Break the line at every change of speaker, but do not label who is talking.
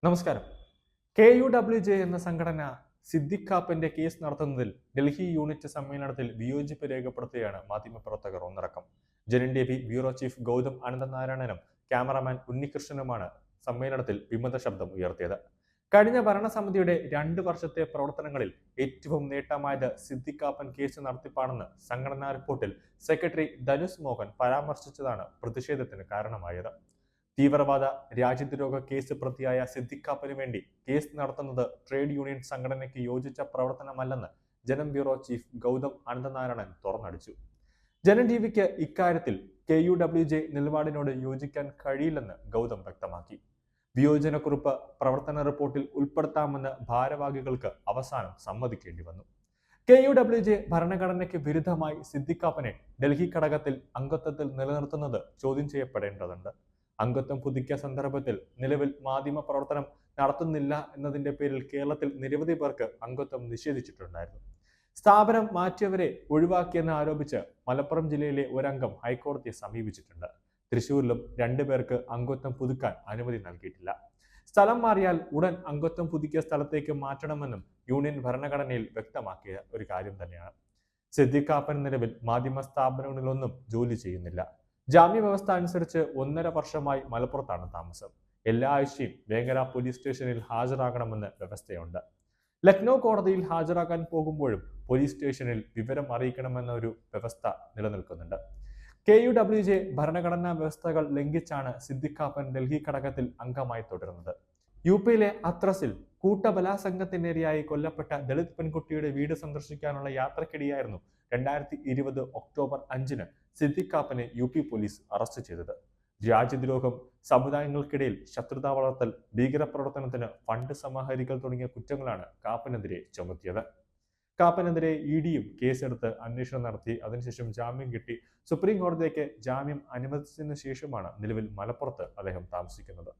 നമസ്കാരം. KUWJ എന്ന സംഘടന സിദ്ദിഖ് കാപ്പന്റെ കേസ് നടത്തുന്നതിൽ ഡൽഹി യൂണിറ്റ് സമ്മേളനത്തിൽ വിയോജിപ്പ് രേഖപ്പെടുത്തുകയാണ് മാധ്യമപ്രവർത്തകർ ഒന്നടക്കം. Janam TV bureau chief Gautham അനന്തനാരായണനും ക്യാമറാമാൻ ഉണ്ണികൃഷ്ണനുമാണ് സമ്മേളനത്തിൽ വിമത ശബ്ദം ഉയർത്തിയത്. കഴിഞ്ഞ ഭരണസമിതിയുടെ 2 വർഷത്തെ പ്രവർത്തനങ്ങളിൽ ഏറ്റവും നേട്ടമായത് സിദ്ദിഖ് കാപ്പൻ കേസ് നടത്തിപ്പാണെന്ന് സംഘടനാ റിപ്പോർട്ടിൽ സെക്രട്ടറി ധനുഷ് മോഹൻ പരാമർശിച്ചതാണ് പ്രതിഷേധത്തിന് കാരണമായത്. തീവ്രവാദ രാജ്യദ്രോഹ കേസ് പ്രതിയായ സിദ്ദിഖ് കാപ്പന് വേണ്ടി കേസ് നടത്തുന്നത് ട്രേഡ് യൂണിയൻ സംഘടനയ്ക്ക് യോജിച്ച പ്രവർത്തനമല്ലെന്ന് ജനം ബ്യൂറോ ചീഫ് ഗൗതം അനന്തനാരായണൻ തുറന്നടിച്ചു. ജനം ടിവിക്ക് ഇക്കാര്യത്തിൽ KUWJ നിലപാടിനോട് യോജിക്കാൻ കഴിയില്ലെന്ന് ഗൗതം വ്യക്തമാക്കി. വിയോജനക്കുറിപ്പ് പ്രവർത്തന റിപ്പോർട്ടിൽ ഉൾപ്പെടുത്താമെന്ന് ഭാരവാഹികൾക്ക് അവസാനം സമ്മതിക്കേണ്ടി വന്നു. KUWJ ഭരണഘടനയ്ക്ക് വിരുദ്ധമായി സിദ്ദിഖ് കാപ്പനെ ഡൽഹി ഘടകത്തിൽ അംഗത്വത്തിൽ നിലനിർത്തുന്നത് ചോദ്യം ചെയ്യപ്പെടേണ്ടതുണ്ട്. അംഗത്വം പുതുക്കിയ സന്ദർഭത്തിൽ നിലവിൽ മാധ്യമ പ്രവർത്തനം നടത്തുന്നില്ല എന്നതിന്റെ പേരിൽ കേരളത്തിൽ നിരവധി പേർക്ക് അംഗത്വം നിഷേധിച്ചിട്ടുണ്ടായിരുന്നു. സ്ഥാപനം മാറ്റിയവരെ ഒഴിവാക്കിയെന്ന് ആരോപിച്ച് മലപ്പുറം ജില്ലയിലെ ഒരംഗം ഹൈക്കോടതിയെ സമീപിച്ചിട്ടുണ്ട്. തൃശൂരിലും 2 പേർക്ക് അംഗത്വം പുതുക്കാൻ അനുമതി നൽകിയിട്ടില്ല. സ്ഥലം മാറിയാൽ ഉടൻ അംഗത്വം പുതുക്കിയ സ്ഥലത്തേക്ക് മാറ്റണമെന്നും യൂണിയൻ ഭരണഘടനയിൽ വ്യക്തമാക്കിയ ഒരു കാര്യം തന്നെയാണ്. സിദ്ദിഖ് കാപ്പൻ നിലവിൽ മാധ്യമ സ്ഥാപനങ്ങളിലൊന്നും ജോലി ചെയ്യുന്നില്ല. ജാമ്യ വ്യവസ്ഥ അനുസരിച്ച് 1.5 വർഷമായി മലപ്പുറത്താണ് താമസം. എല്ലാ ആഴ്ചയും വേങ്ങര പോലീസ് സ്റ്റേഷനിൽ ഹാജരാകണമെന്ന് വ്യവസ്ഥയുണ്ട്. ലക്നൗ കോടതിയിൽ ഹാജരാക്കാൻ പോകുമ്പോഴും പോലീസ് സ്റ്റേഷനിൽ വിവരം അറിയിക്കണമെന്ന ഒരു വ്യവസ്ഥ നിലനിൽക്കുന്നുണ്ട്. KUWJ ഭരണഘടനാ വ്യവസ്ഥകൾ ലംഘിച്ചാണ് സിദ്ദിഖ് കാപ്പൻ ഡൽഹി ഘടകത്തിൽ അംഗമായി തുടരുന്നത്. UPയിലെ അത്രസിൽ കൂട്ടബലാത്സംഗത്തിനിരയായി കൊല്ലപ്പെട്ട ദളിത് പെൺകുട്ടിയുടെ വീട് സന്ദർശിക്കാനുള്ള യാത്രക്കിടെയായിരുന്നു 2020 ഒക്ടോബർ 5-ന് സിദ്ദിഖ് കാപ്പനെ UP പോലീസ് അറസ്റ്റ് ചെയ്തത്. രാജ്യദ്രോഹം, സമുദായങ്ങൾക്കിടയിൽ ശത്രുത വളർത്തൽ, ഭീകരപ്രവർത്തനത്തിന് ഫണ്ട് സമാഹരിക്കൽ തുടങ്ങിയ കുറ്റങ്ങളാണ് കാപ്പനെതിരെ ചുമത്തിയത്. കാപ്പനെതിരെ EDയും കേസെടുത്ത് അന്വേഷണം നടത്തി. അതിനുശേഷം ജാമ്യം കിട്ടി. സുപ്രീം കോടതിക്ക് ജാമ്യം അനുവദിച്ചതിനു ശേഷമാണ് നിലവിൽ മലപ്പുറത്ത് അദ്ദേഹം താമസിക്കുന്നത്.